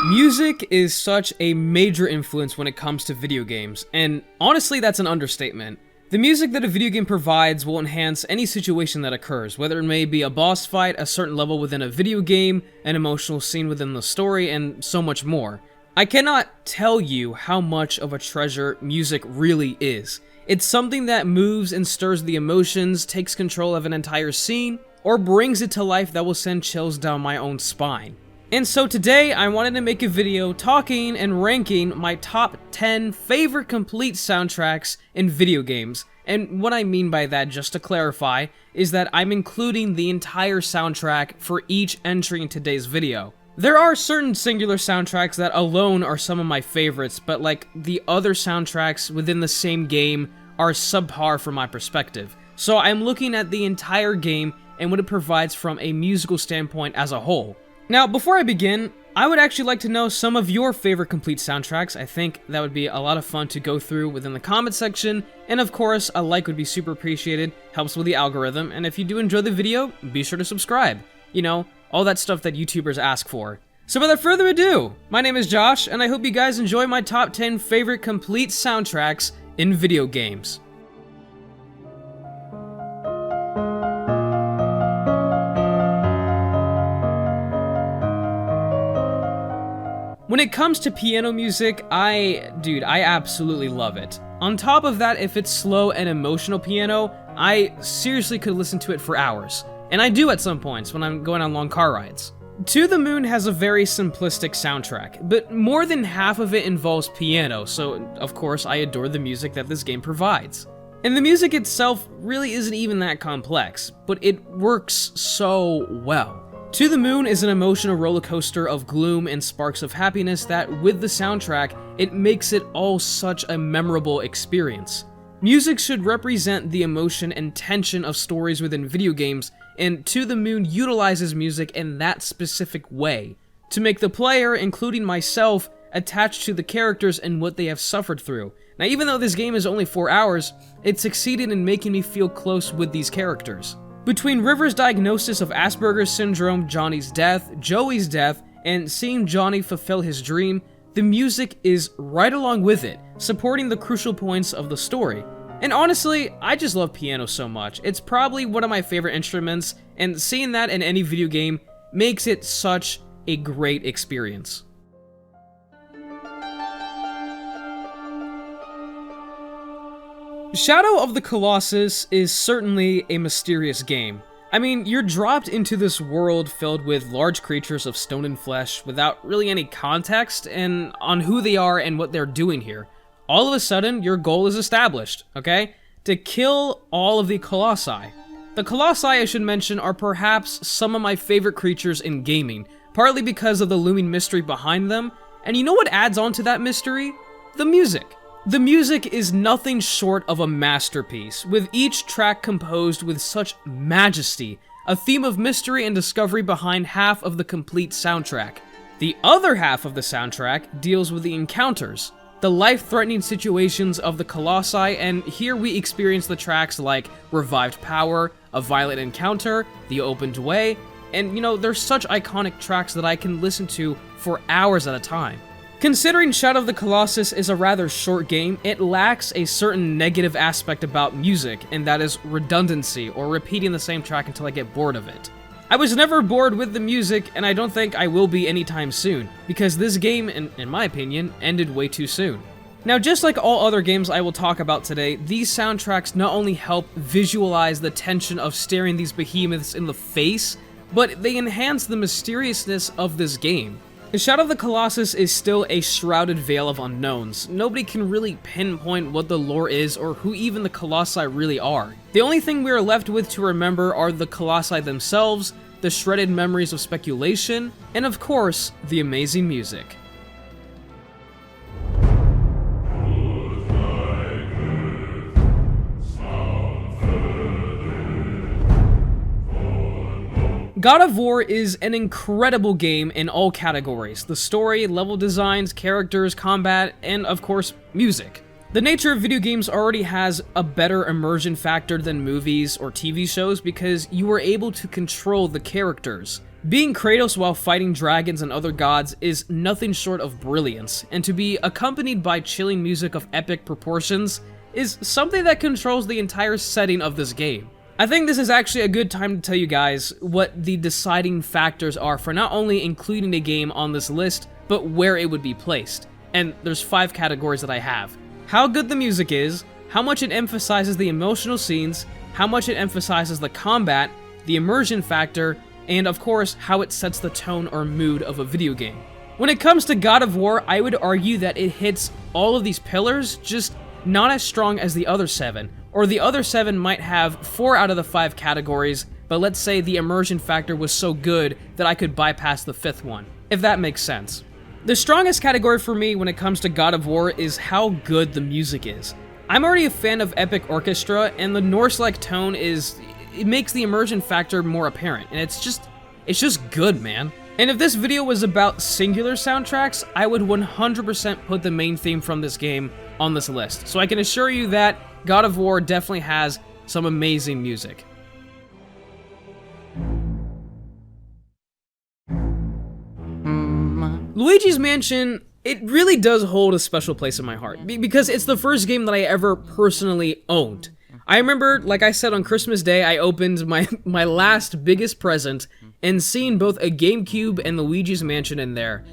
Music is such a major influence when it comes to video games, and honestly that's an understatement. The music that a video game provides will enhance any situation that occurs, whether it may be a boss fight, a certain level within a video game, an emotional scene within the story, and so much more. I cannot tell you how much of a treasure music really is. It's something that moves and stirs the emotions, takes control of an entire scene, or brings it to life that will send chills down my own spine. And so today, I wanted to make a video talking and ranking my top 10 favorite complete soundtracks in video games. And what I mean by that, just to clarify, is that I'm including the entire soundtrack for each entry in today's video. There are certain singular soundtracks that alone are some of my favorites, but like the other soundtracks within the same game are subpar from my perspective. So I'm looking at the entire game and what it provides from a musical standpoint as a whole. Now, before I begin, I would actually like to know some of your favorite complete soundtracks. I think that would be a lot of fun to go through within the comment section, and of course, a like would be super appreciated, helps with the algorithm, and if you do enjoy the video, be sure to subscribe. You know, all that stuff that YouTubers ask for. So without further ado, my name is Josh, and I hope you guys enjoy my top 10 favorite complete soundtracks in video games. When it comes to piano music, I absolutely love it. On top of that, if it's slow and emotional piano, I seriously could listen to it for hours. And I do at some points when I'm going on long car rides. To the Moon has a very simplistic soundtrack, but more than half of it involves piano, so of course I adore the music that this game provides. And the music itself really isn't even that complex, but it works so well. To the Moon is an emotional roller coaster of gloom and sparks of happiness that, with the soundtrack, it makes it all such a memorable experience. Music should represent the emotion and tension of stories within video games, and To the Moon utilizes music in that specific way, to make the player, including myself, attached to the characters and what they have suffered through. Now, even though this game is only 4 hours, it succeeded in making me feel close with these characters. Between River's diagnosis of Asperger's syndrome, Johnny's death, Joey's death, and seeing Johnny fulfill his dream, the music is right along with it, supporting the crucial points of the story. And honestly, I just love piano so much. It's probably one of my favorite instruments, and seeing that in any video game makes it such a great experience. Shadow of the Colossus is certainly a mysterious game. I mean, you're dropped into this world filled with large creatures of stone and flesh without really any context and on who they are and what they're doing here. All of a sudden, your goal is established, okay? To kill all of the Colossi. The Colossi, I should mention, are perhaps some of my favorite creatures in gaming, partly because of the looming mystery behind them, and you know what adds on to that mystery? The music. The music is nothing short of a masterpiece, with each track composed with such majesty, a theme of mystery and discovery behind half of the complete soundtrack. The other half of the soundtrack deals with the encounters, the life-threatening situations of the Colossi, and here we experience the tracks like Revived Power, A Violent Encounter, The Opened Way, and you know, they're such iconic tracks that I can listen to for hours at a time. Considering Shadow of the Colossus is a rather short game, it lacks a certain negative aspect about music, and that is redundancy, or repeating the same track until I get bored of it. I was never bored with the music, and I don't think I will be anytime soon, because this game, in my opinion, ended way too soon. Now, just like all other games I will talk about today, these soundtracks not only help visualize the tension of staring these behemoths in the face, but they enhance the mysteriousness of this game. Shadow of the Colossus is still a shrouded veil of unknowns. Nobody can really pinpoint what the lore is or who even the Colossi really are. The only thing we are left with to remember are the Colossi themselves, the shredded memories of speculation, and of course, the amazing music. God of War is an incredible game in all categories: the story, level designs, characters, combat, and of course, music. The nature of video games already has a better immersion factor than movies or TV shows because you are able to control the characters. Being Kratos while fighting dragons and other gods is nothing short of brilliance, and to be accompanied by chilling music of epic proportions is something that controls the entire setting of this game. I think this is actually a good time to tell you guys what the deciding factors are for not only including a game on this list, but where it would be placed. And there's 5 categories that I have. How good the music is, how much it emphasizes the emotional scenes, how much it emphasizes the combat, the immersion factor, and of course, how it sets the tone or mood of a video game. When it comes to God of War, I would argue that it hits all of these pillars, just not as strong as the other 7, or the other 7 might have 4 out of the 5 categories, but let's say the immersion factor was so good that I could bypass the 5th one, if that makes sense. The strongest category for me when it comes to God of War is how good the music is. I'm already a fan of epic orchestra, and the Norse-like tone it makes the immersion factor more apparent, and it's just good, man. And if this video was about singular soundtracks, I would 100% put the main theme from this game on this list. So I can assure you that God of War definitely has some amazing music. Luigi's Mansion, it really does hold a special place in my heart, because it's the first game that I ever personally owned. I remember, like I said, on Christmas Day, I opened my last biggest present, and seeing both a GameCube and Luigi's Mansion in there.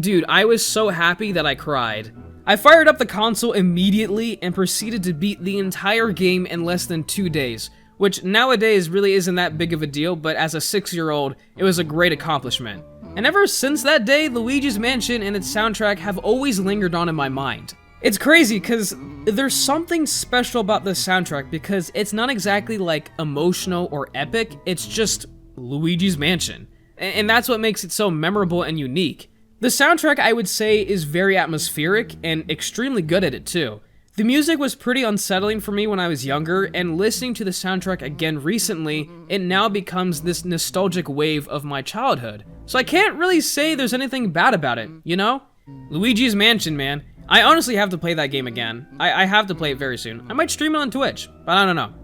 Dude, I was so happy that I cried. I fired up the console immediately and proceeded to beat the entire game in less than 2 days, which nowadays really isn't that big of a deal, but as a 6-year-old, it was a great accomplishment. And ever since that day, Luigi's Mansion and its soundtrack have always lingered on in my mind. It's crazy, because there's something special about this soundtrack, because it's not exactly like emotional or epic, it's just Luigi's Mansion. And that's what makes it so memorable and unique. The soundtrack, I would say, is very atmospheric and extremely good at it too. The music was pretty unsettling for me when I was younger, and listening to the soundtrack again recently, it now becomes this nostalgic wave of my childhood. So I can't really say there's anything bad about it, you know? Luigi's Mansion, man. I honestly have to play that game again. I have to play it very soon. I might stream it on Twitch, but I don't know.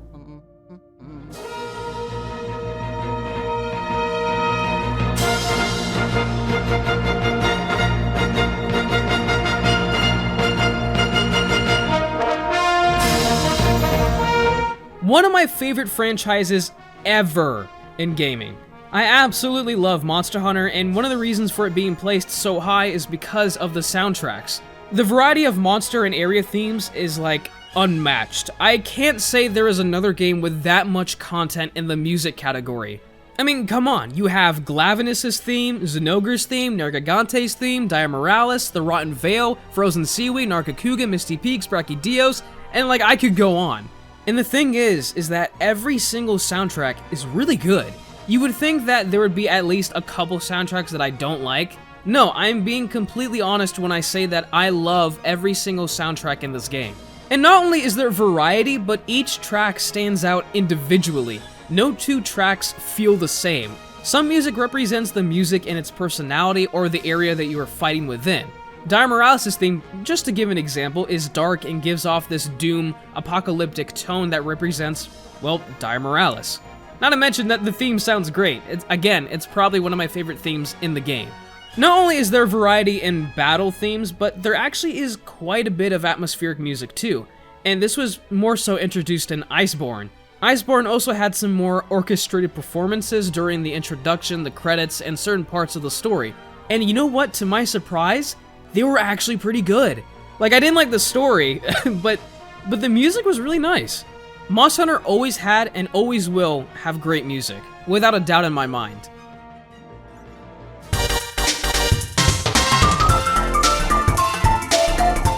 One of my favorite franchises ever in gaming. I absolutely love Monster Hunter, and one of the reasons for it being placed so high is because of the soundtracks. The variety of monster and area themes is like unmatched. I can't say there is another game with that much content in the music category. I mean, come on, you have Glavenus' theme, Zenogre's theme, Nergigante's theme, Diamorales, The Rotten Vale, Frozen Seaweed, Narcocuga, Misty Peaks, Brachydios, and like I could go on. And the thing is that every single soundtrack is really good. You would think that there would be at least a couple soundtracks that I don't like. No, I'm being completely honest when I say that I love every single soundtrack in this game. And not only is there variety, but each track stands out individually. No 2 tracks feel the same. Some music represents the music and its personality or the area that you are fighting within. Diamorales' theme, just to give an example, is dark and gives off this doom, apocalyptic tone that represents, well, Diamorales. Not to mention that the theme sounds great. It's probably one of my favorite themes in the game. Not only is there variety in battle themes, but there actually is quite a bit of atmospheric music too, and this was more so introduced in Iceborne. Iceborne also had some more orchestrated performances during the introduction, the credits, and certain parts of the story. And you know what? To my surprise, they were actually pretty good. Like, I didn't like the story, but the music was really nice. Monster Hunter always had and always will have great music, without a doubt in my mind.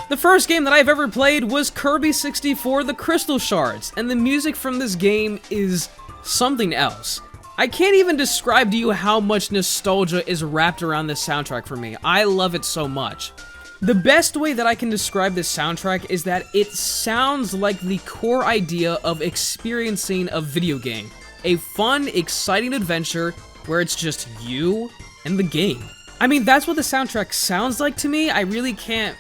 The first game that I've ever played was Kirby 64 The Crystal Shards, and the music from this game is something else. I can't even describe to you how much nostalgia is wrapped around this soundtrack for me. I love it so much. The best way that I can describe this soundtrack is that it sounds like the core idea of experiencing a video game. A fun, exciting adventure where it's just you and the game. I mean, that's what the soundtrack sounds like to me. I really can't,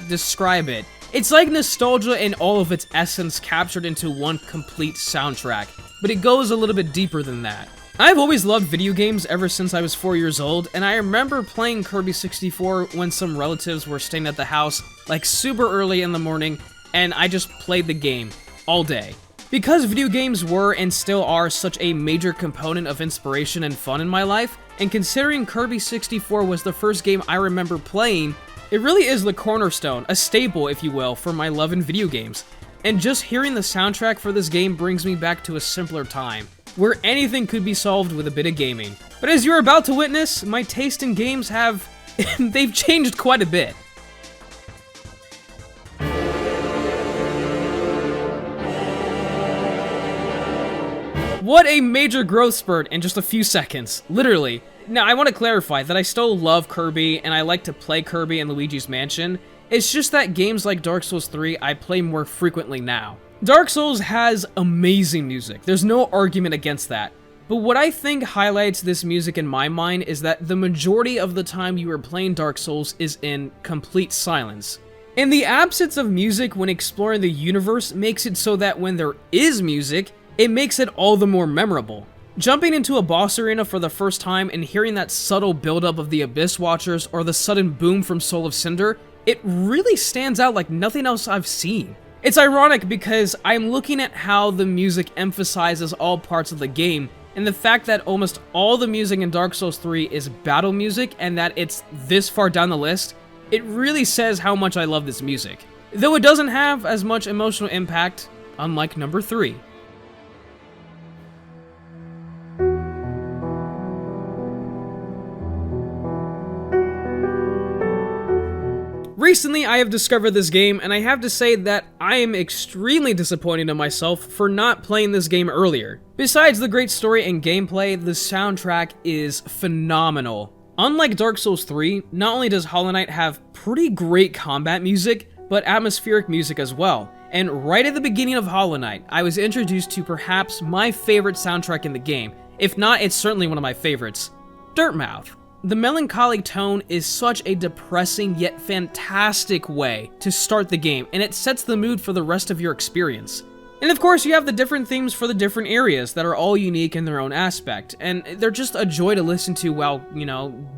describe it. It's like nostalgia in all of its essence captured into one complete soundtrack, but it goes a little bit deeper than that. I've always loved video games ever since I was 4 years old, and I remember playing Kirby 64 when some relatives were staying at the house, like super early in the morning, and I just played the game all day. Because video games were and still are such a major component of inspiration and fun in my life, and considering Kirby 64 was the first game I remember playing, it really is the cornerstone, a staple if you will, for my love in video games. And just hearing the soundtrack for this game brings me back to a simpler time, where anything could be solved with a bit of gaming. But as you're about to witness, my taste in games they've changed quite a bit. What a major growth spurt in just a few seconds, literally. Now, I want to clarify that I still love Kirby, and I like to play Kirby and Luigi's Mansion. It's just that games like Dark Souls 3 I play more frequently now. Dark Souls has amazing music, there's no argument against that. But what I think highlights this music in my mind is that the majority of the time you are playing Dark Souls is in complete silence. And the absence of music when exploring the universe makes it so that when there is music, it makes it all the more memorable. Jumping into a boss arena for the first time and hearing that subtle buildup of the Abyss Watchers or the sudden boom from Soul of Cinder, it really stands out like nothing else I've seen. It's ironic because I'm looking at how the music emphasizes all parts of the game, and the fact that almost all the music in Dark Souls 3 is battle music and that it's this far down the list, it really says how much I love this music. Though it doesn't have as much emotional impact, unlike number 3. Recently, I have discovered this game, and I have to say that I am extremely disappointed in myself for not playing this game earlier. Besides the great story and gameplay, the soundtrack is phenomenal. Unlike Dark Souls 3, not only does Hollow Knight have pretty great combat music, but atmospheric music as well. And right at the beginning of Hollow Knight, I was introduced to perhaps my favorite soundtrack in the game. If not, it's certainly one of my favorites, Dirtmouth. The melancholic tone is such a depressing yet fantastic way to start the game, and it sets the mood for the rest of your experience. And of course, you have the different themes for the different areas that are all unique in their own aspect, and they're just a joy to listen to while,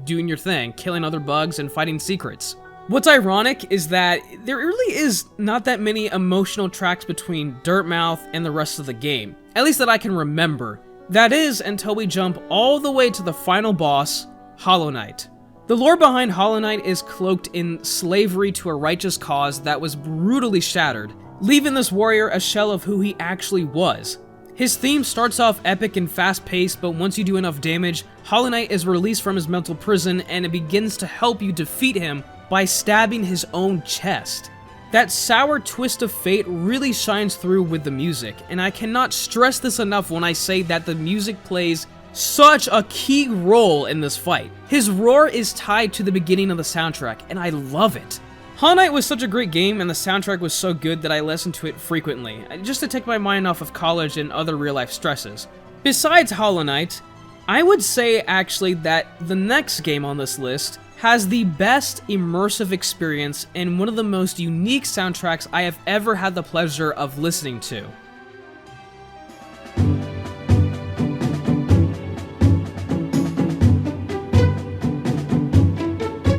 doing your thing, killing other bugs and fighting secrets. What's ironic is that there really is not that many emotional tracks between Dirtmouth and the rest of the game, at least that I can remember. That is, until we jump all the way to the final boss, Hollow Knight. The lore behind Hollow Knight is cloaked in slavery to a righteous cause that was brutally shattered, leaving this warrior a shell of who he actually was. His theme starts off epic and fast-paced, but once you do enough damage, Hollow Knight is released from his mental prison and it begins to help you defeat him by stabbing his own chest. That sour twist of fate really shines through with the music, and I cannot stress this enough when I say that the music plays such a key role in this fight. His roar is tied to the beginning of the soundtrack, and I love it. Hollow Knight was such a great game, and the soundtrack was so good that I listened to it frequently, just to take my mind off of college and other real-life stresses. Besides Hollow Knight, I would say actually that the next game on this list has the best immersive experience and one of the most unique soundtracks I have ever had the pleasure of listening to.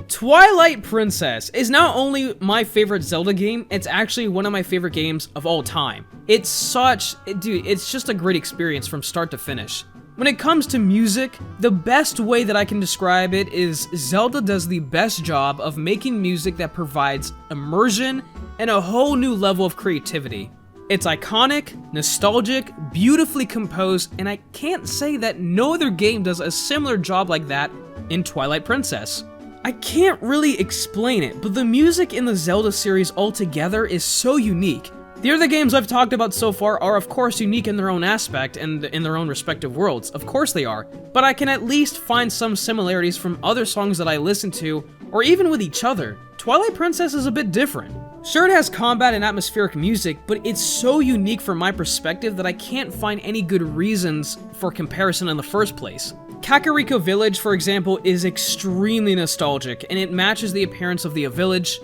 Twilight Princess is not only my favorite Zelda game, it's actually one of my favorite games of all time. It's just a great experience from start to finish. When it comes to music, the best way that I can describe it is Zelda does the best job of making music that provides immersion and a whole new level of creativity. It's iconic, nostalgic, beautifully composed, and I can't say that no other game does a similar job like that in Twilight Princess. I can't really explain it, but the music in the Zelda series altogether is so unique. The other games I've talked about so far are of course unique in their own aspect and in their own respective worlds, of course they are, but I can at least find some similarities from other songs that I listen to, or even with each other. Twilight Princess is a bit different. Sure, it has combat and atmospheric music, but it's so unique from my perspective that I can't find any good reasons for comparison in the first place. Kakariko Village, for example, is extremely nostalgic, and it matches the appearance of the village,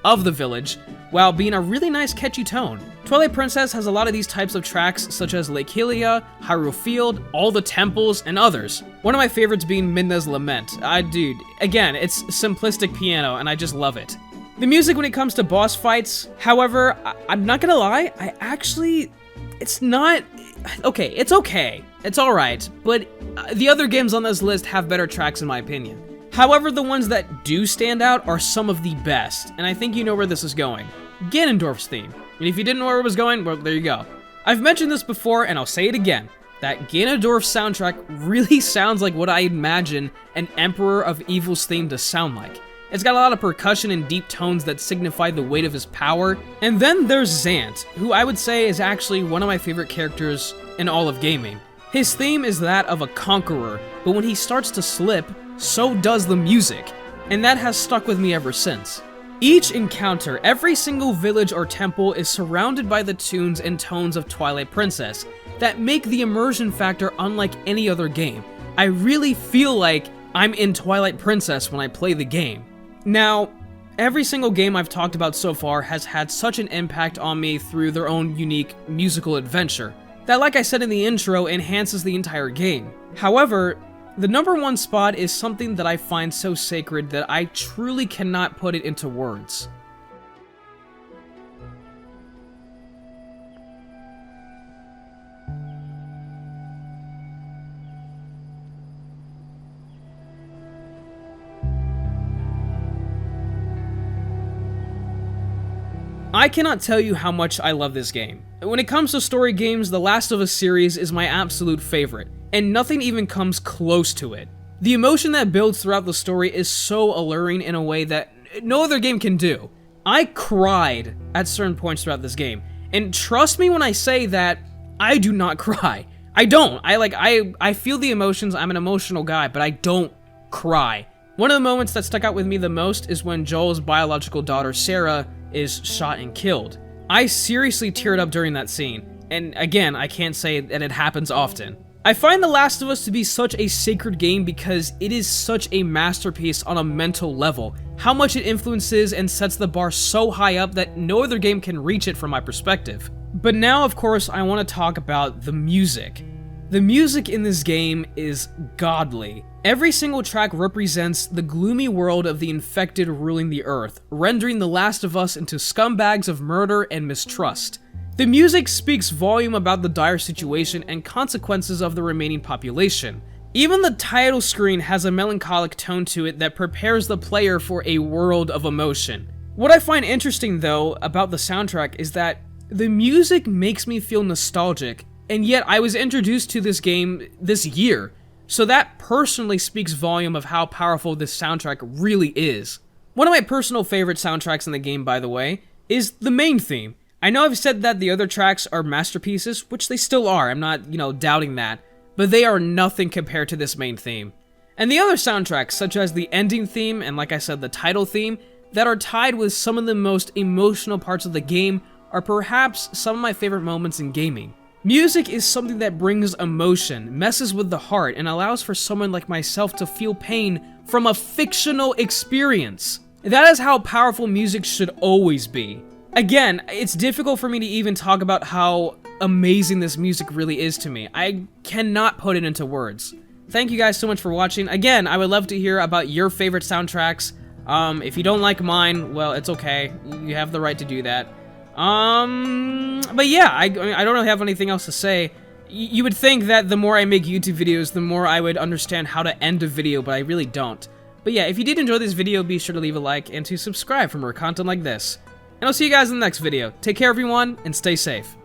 of the village, while being a really nice catchy tone. Twilight Princess has a lot of these types of tracks, such as Lake Hylia, Hyrule Field, all the temples, and others. One of my favorites being Midna's Lament. Dude, again, it's simplistic piano, and I just love it. The music when it comes to boss fights, however, I'm not gonna lie, it's not... Okay, it's okay. It's alright, but the other games on this list have better tracks in my opinion. However, the ones that do stand out are some of the best, and I think you know where this is going. Ganondorf's theme. And if you didn't know where it was going, well, there you go. I've mentioned this before, and I'll say it again. That Ganondorf soundtrack really sounds like what I imagine an Emperor of Evil's theme to sound like. It's got a lot of percussion and deep tones that signify the weight of his power. And then there's Zant, who I would say is actually one of my favorite characters in all of gaming. His theme is that of a conqueror, but when he starts to slip, so does the music, and that has stuck with me ever since. Each encounter, every single village or temple is surrounded by the tunes and tones of Twilight Princess that make the immersion factor unlike any other game. I really feel like I'm in Twilight Princess when I play the game. Now, every single game I've talked about so far has had such an impact on me through their own unique musical adventure, that, like I said in the intro, enhances the entire game. However, the number one spot is something that I find so sacred that I truly cannot put it into words. I cannot tell you how much I love this game. When it comes to story games, the Last of Us series is my absolute favorite, and nothing even comes close to it. The emotion that builds throughout the story is so alluring in a way that no other game can do. I cried at certain points throughout this game, and trust me when I say that I do not cry. I don't. I feel the emotions, I'm an emotional guy, but I don't cry. One of the moments that stuck out with me the most is when Joel's biological daughter, Sarah, is shot and killed. I seriously teared up during that scene, and again, I can't say that it happens often. I find The Last of Us to be such a sacred game because it is such a masterpiece on a mental level, how much it influences and sets the bar so high up that no other game can reach it from my perspective. But now, of course, I want to talk about the music. The music in this game is godly. Every single track represents the gloomy world of the infected ruling the earth, rendering The Last of Us into scumbags of murder and mistrust. The music speaks volume about the dire situation and consequences of the remaining population. Even the title screen has a melancholic tone to it that prepares the player for a world of emotion. What I find interesting, though, about the soundtrack is that the music makes me feel nostalgic, and yet I was introduced to this game this year. So that personally speaks volume of how powerful this soundtrack really is. One of my personal favorite soundtracks in the game, by the way, is the main theme. I know I've said that the other tracks are masterpieces, which they still are, I'm not, doubting that, but they are nothing compared to this main theme. And the other soundtracks, such as the ending theme and, like I said, the title theme, that are tied with some of the most emotional parts of the game, are perhaps some of my favorite moments in gaming. Music is something that brings emotion, messes with the heart, and allows for someone like myself to feel pain from a fictional experience. That is how powerful music should always be. Again, it's difficult for me to even talk about how amazing this music really is to me. I cannot put it into words. Thank you guys so much for watching. Again, I would love to hear about your favorite soundtracks. If you don't like mine, well, it's okay. You have the right to do that. But yeah, I don't really have anything else to say. You would think that the more I make YouTube videos, the more I would understand how to end a video, but I really don't. But yeah, if you did enjoy this video, be sure to leave a like and to subscribe for more content like this. And I'll see you guys in the next video. Take care, everyone, and stay safe.